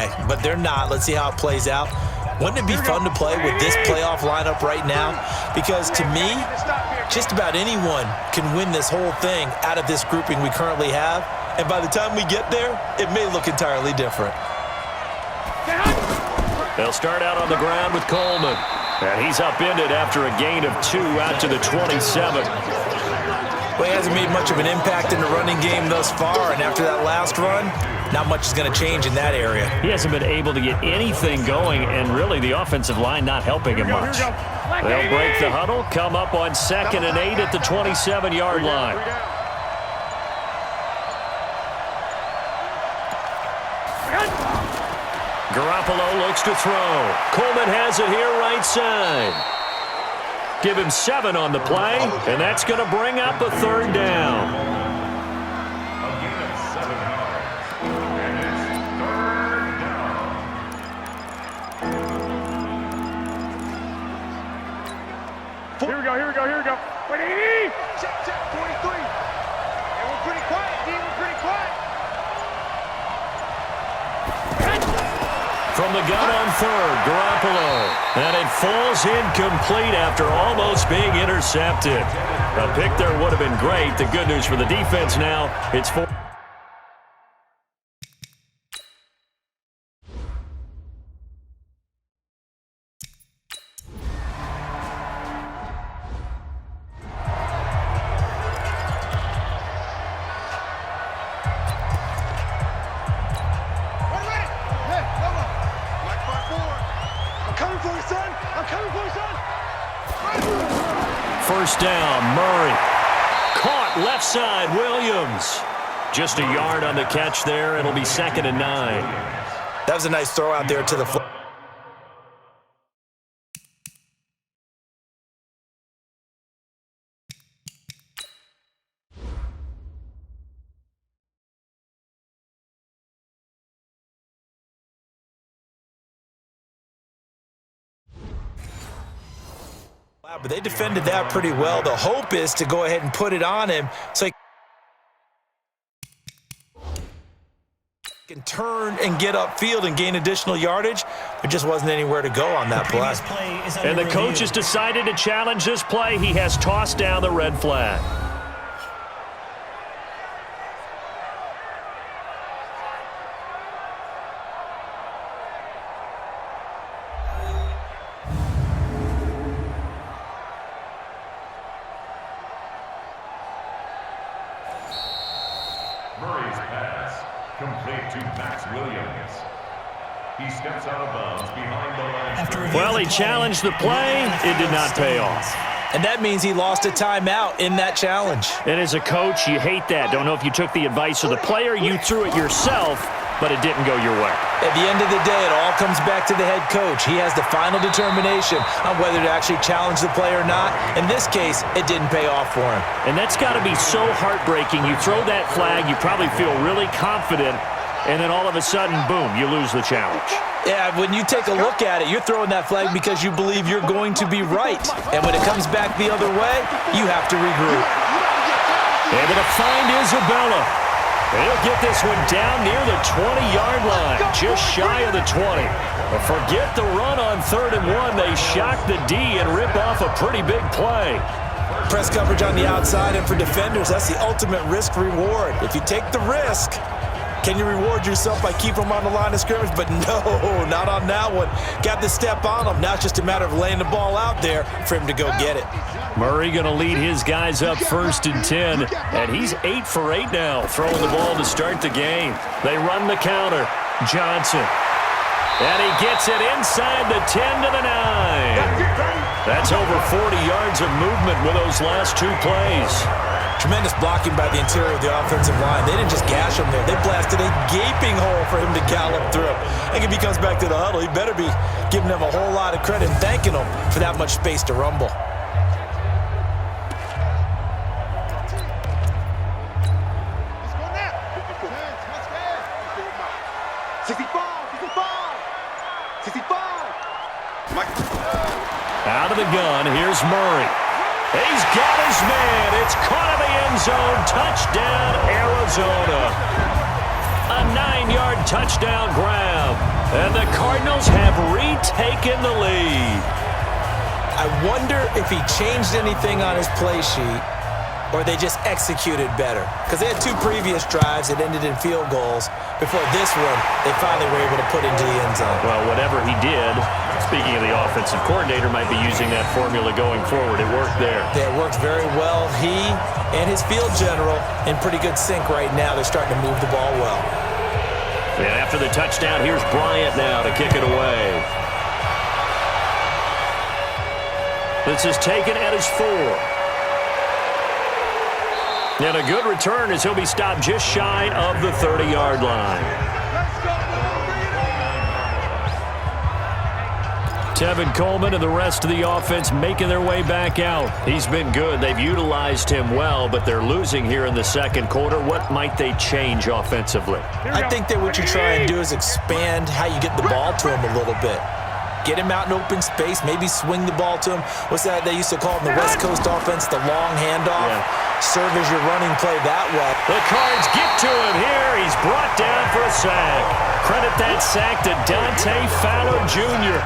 way, but they're not. Let's see how it plays out. Wouldn't it be fun to play with this playoff lineup right now? Because to me, just about anyone can win this whole thing out of this grouping we currently have. And by the time we get there, it may look entirely different. They'll start out on the ground with Coleman. And he's upended after a gain of 2 out to the 27. Well, he hasn't made much of an impact in the running game thus far, and after that last run, not much is going to change in that area. He hasn't been able to get anything going, and really the offensive line not helping him much. They'll break the huddle, come up on 2nd and 8 at the 27-yard line. Garoppolo looks to throw. Coleman has it here right side. Give him 7 on the play, and that's going to bring up a 3rd down. Here we go. Ready? Check, 43. And we're pretty quiet, D. We're pretty quiet. From the gun on 3rd, Garoppolo. And it falls incomplete after almost being intercepted. A pick there would have been great. The good news for the defense now, it's 4. First down, Murray. Caught left side, Williams. Just a yard on the catch there. It'll be 2nd and 9. That was a nice throw out there to the floor. But they defended that pretty well. The hope is to go ahead and put it on him so he can turn and get upfield and gain additional yardage. There just wasn't anywhere to go on that play. And the coach has decided to challenge this play. He has tossed down the red flag. Murray's pass, complete to Max Williams. He steps out of bounds behind the line. Well, he challenged the play. It did not pay off. And that means he lost a timeout in that challenge. And as a coach, you hate that. Don't know if you took the advice of the player. You threw it yourself, but it didn't go your way. At the end of the day, it all comes back to the head coach. He has the final determination on whether to actually challenge the play or not. In this case, it didn't pay off for him. And that's got to be so heartbreaking. You throw that flag, you probably feel really confident, and then all of a sudden, boom, you lose the challenge. Yeah, when you take a look at it, you're throwing that flag because you believe you're going to be right. And when it comes back the other way, you have to regroup. Able to find Isabella. He'll get this one down near the 20-yard line, just shy of the 20. But forget the run on 3rd and 1. They shock the D and rip off a pretty big play. Press coverage on the outside, and for defenders, that's the ultimate risk-reward. If you take the risk, can you reward yourself by keeping them on the line of scrimmage? But no, not on that one. Got the step on them. Now it's just a matter of laying the ball out there for him to go get it. Murray going to lead his guys up 1st and 10, and he's 8 for 8 now, throwing the ball to start the game. They run the counter. Johnson. And he gets it inside the 10 to the 9. That's over 40 yards of movement with those last 2 plays. Tremendous blocking by the interior of the offensive line. They didn't just gash him there. They blasted a gaping hole for him to gallop through. And if he comes back to the huddle, he better be giving them a whole lot of credit and thanking them for that much space to rumble. Out of the gun, here's Murray. He's got his man. It's caught in the end zone. Touchdown, Arizona. A 9-yard touchdown grab. Cardinals have retaken the lead. I wonder if he changed anything on his play sheet or they just executed better. Because they had 2 previous drives that ended in field goals. Before this one, they finally were able to put into the end zone. Well, whatever he did, speaking of the offensive coordinator, might be using that formula going forward. It worked there. Yeah, it worked very well. He and his field general in pretty good sync right now. They're starting to move the ball well. And after the touchdown, here's Bryant now to kick it away. This is taken at his 4. And a good return as he'll be stopped just shy of the 30-yard line. Tevin Coleman and the rest of the offense making their way back out. He's been good. They've utilized him well, but they're losing here in the second quarter. What might they change offensively? I think that what you try and do is expand how you get the ball to him a little bit. Get him out in open space, maybe swing the ball to him. What's that they used to call it in the West Coast offense, the long handoff? Yeah. Serve as your running play that way. The Cards get to him here. He's brought down for a sack. Credit that sack to Dante Fowler Jr.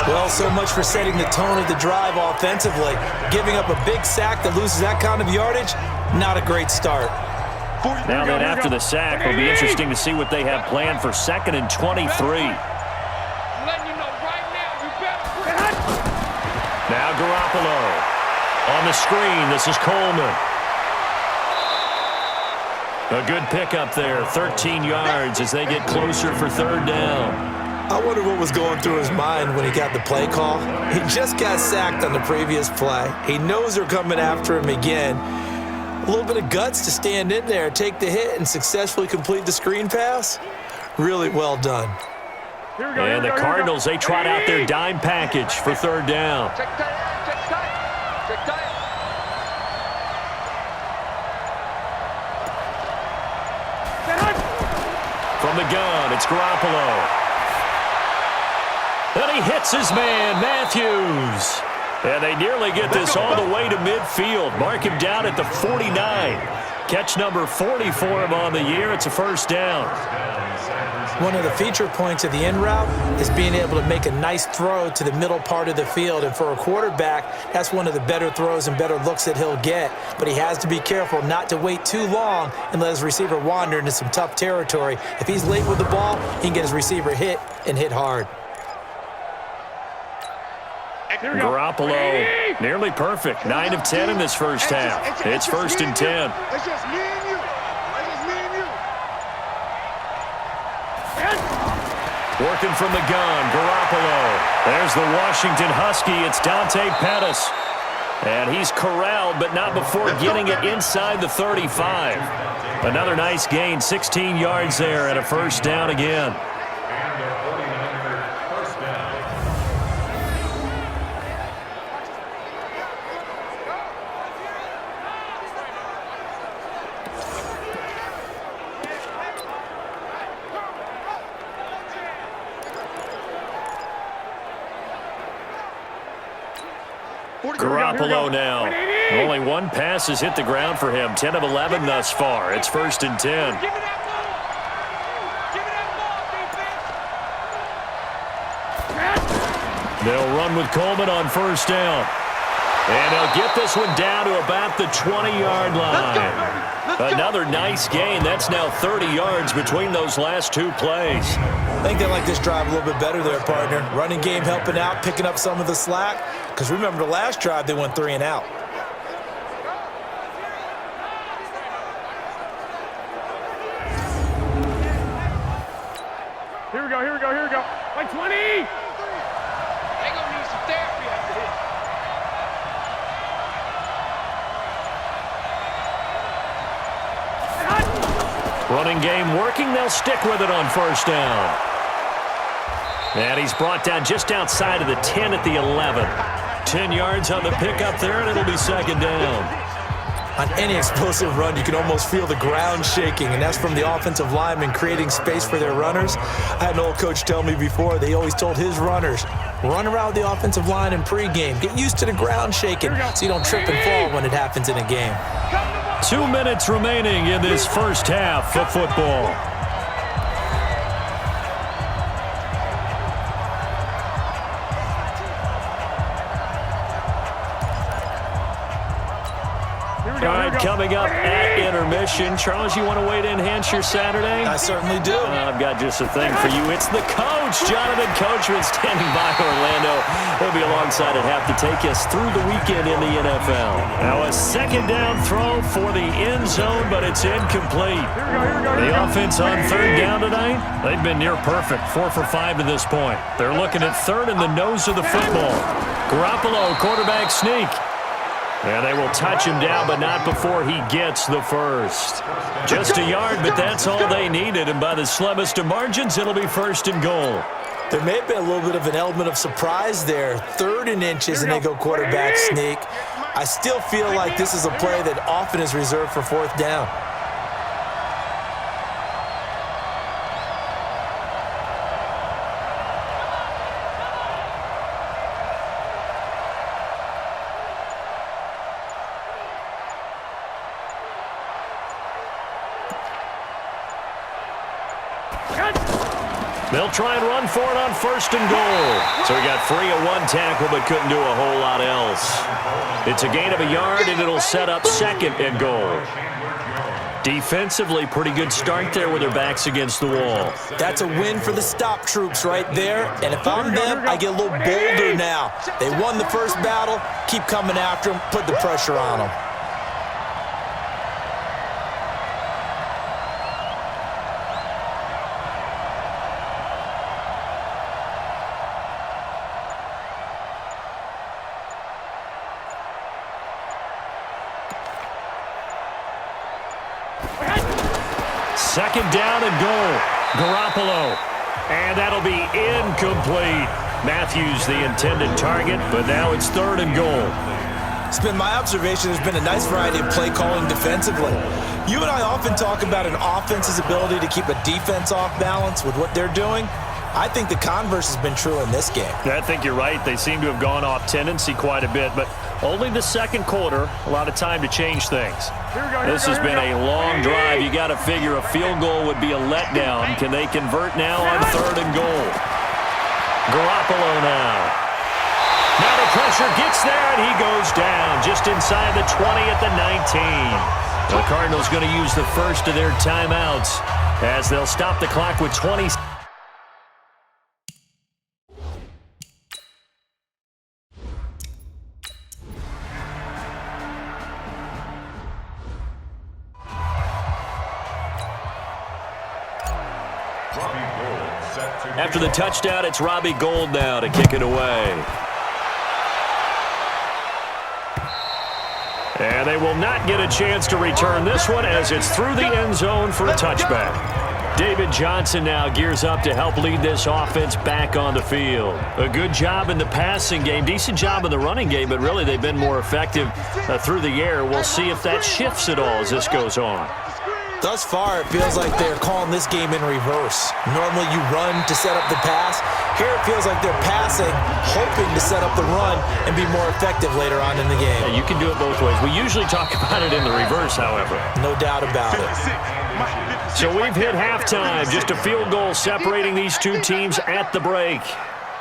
Well, so much for setting the tone of the drive offensively. Giving up a big sack that loses that kind of yardage, not a great start. Now then, after the sack, it'll be interesting to see what they have planned for 2nd and 23. Now Garoppolo. On the screen, this is Coleman. A good pickup there, 13 yards as they get closer for 3rd down. I wonder what was going through his mind when he got the play call. He just got sacked on the previous play. He knows they're coming after him again. A little bit of guts to stand in there, take the hit, and successfully complete the screen pass. Really well done. And the Cardinals, they trot out their dime package for 3rd down. From the gun, it's Garoppolo. And he hits his man, Matthews. And they nearly get this all the way to midfield. Mark him down at the 49. Catch number 40 for him on the year. It's a 1st down. One of the feature points of the in route is being able to make a nice throw to the middle part of the field. And for a quarterback, that's one of the better throws and better looks that he'll get. But he has to be careful not to wait too long and let his receiver wander into some tough territory. If he's late with the ball, he can get his receiver hit and hit hard. Garoppolo, nearly perfect. 9 of 10 in this first half. It's 1st and 10. It's just me and you. It's just me and you. Working from the gun, Garoppolo. There's the Washington Husky. It's Dante Pettis. And he's corralled, but not before getting it inside the 35. Another nice gain, 16 yards there, and a 1st down again. Garoppolo now. Only one pass has hit the ground for him. 10 of 11 thus far. It's 1st and 10. They'll run with Coleman on 1st down. And they'll get this one down to about the 20-yard line. Another nice gain. That's now 30 yards between those last 2 plays. I think they like this drive a little bit better there, partner. Running game helping out, picking up some of the slack. Because remember, the last drive, they went 3 and out. Here we go, here we go, here we go. Like 20! They gonna need some therapy after this. Running game working. They'll stick with it on 1st down. And he's brought down just outside of the 10 at the 11. 10 yards on the pickup there, and it'll be 2nd down. On any explosive run, you can almost feel the ground shaking, and that's from the offensive linemen creating space for their runners. I had an old coach tell me before, they always told his runners, run around the offensive line in pregame. Get used to the ground shaking so you don't trip and fall when it happens in a game. 2 minutes remaining in this first half of football. All right, coming up at intermission. Charles, you want to wait to enhance your Saturday? I certainly do. I've got just a thing for you. It's the coach, Jonathan Coachman, standing by Orlando. He'll be alongside at half to take us through the weekend in the NFL. Now a second down throw for the end zone, but it's incomplete. The offense on third down tonight, they've been near perfect, 4 for 5 to this point. They're looking at third in the nose of the football. Garoppolo, quarterback sneak. And they will touch him down, but not before he gets the first. Just a yard, but that's all they needed. And by the slimmest of margins, it'll be first and goal. There may have been a little bit of an element of surprise there. 3rd and inches, and they go quarterback sneak. I still feel like this is a play that often is reserved for 4th down. They'll try and run for it on 1st and goal. So he got free of 1 tackle but couldn't do a whole lot else. It's a gain of a yard, and it'll set up 2nd and goal. Defensively, pretty good start there with their backs against the wall. That's a win for the stop troops right there. And if I'm them, I get a little bolder now. They won the first battle. Keep coming after them. Put the pressure on them. Second down and goal. Garoppolo. And that'll be incomplete. Matthews the intended target, but now it's 3rd and goal. It's been my observation there's been a nice variety of play calling defensively. You and I often talk about an offense's ability to keep a defense off balance with what they're doing. I think the converse has been true in this game. I think you're right. They seem to have gone off tendency quite a bit, but only the second quarter, a lot of time to change things. This has been a long drive. You got to figure a field goal would be a letdown. Can they convert now on 3rd and goal? Garoppolo now. Now the pressure gets there, and he goes down just inside the 20 at the 19. The Cardinals going to use the first of their timeouts as they'll stop the clock with 20. After the touchdown, it's Robbie Gould now to kick it away. And they will not get a chance to return this one as it's through the end zone for a touchback. David Johnson now gears up to help lead this offense back on the field. A good job in the passing game, decent job in the running game, but really they've been more effective through the air. We'll see if that shifts at all as this goes on. Thus far, it feels like they're calling this game in reverse. Normally you run to set up the pass. Here it feels like they're passing, hoping to set up the run and be more effective later on in the game. Yeah, you can do it both ways. We usually talk about it in the reverse, however. No doubt about it. So we've hit halftime. Just a field goal separating these two teams at the break.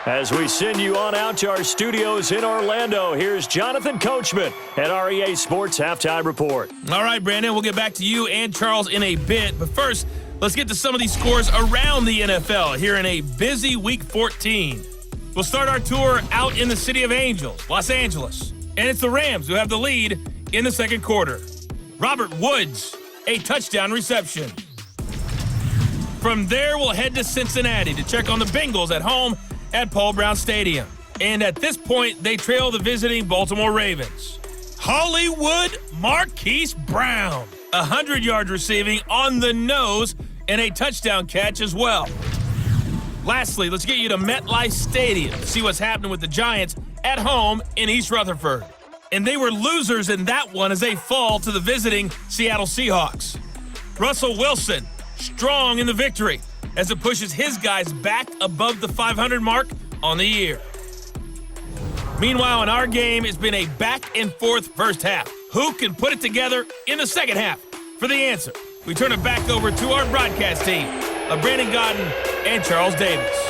As we send you on out to our studios in Orlando, here's Jonathan Coachman at REA Sports Halftime Report. All right, Brandon, we'll get back to you and Charles in a bit. But first, let's get to some of these scores around the NFL here in a busy Week 14. We'll start our tour out in the City of Angels, Los Angeles. And it's the Rams who have the lead in the second quarter. Robert Woods, a touchdown reception. From there, we'll head to Cincinnati to check on the Bengals at home at Paul Brown Stadium. And at this point, they trail the visiting Baltimore Ravens. Hollywood Marquise Brown, 100 yards receiving on the nose and a touchdown catch as well. Lastly, let's get you to MetLife Stadium to see what's happening with the Giants at home in East Rutherford. And they were losers in that one as they fall to the visiting Seattle Seahawks. Russell Wilson, strong in the victory as it pushes his guys back above the 500 mark on the year. Meanwhile, in our game, it's been a back-and-forth first half. Who can put it together in the second half? For the answer, we turn it back over to our broadcast team of Brandon Godden and Charles Davis.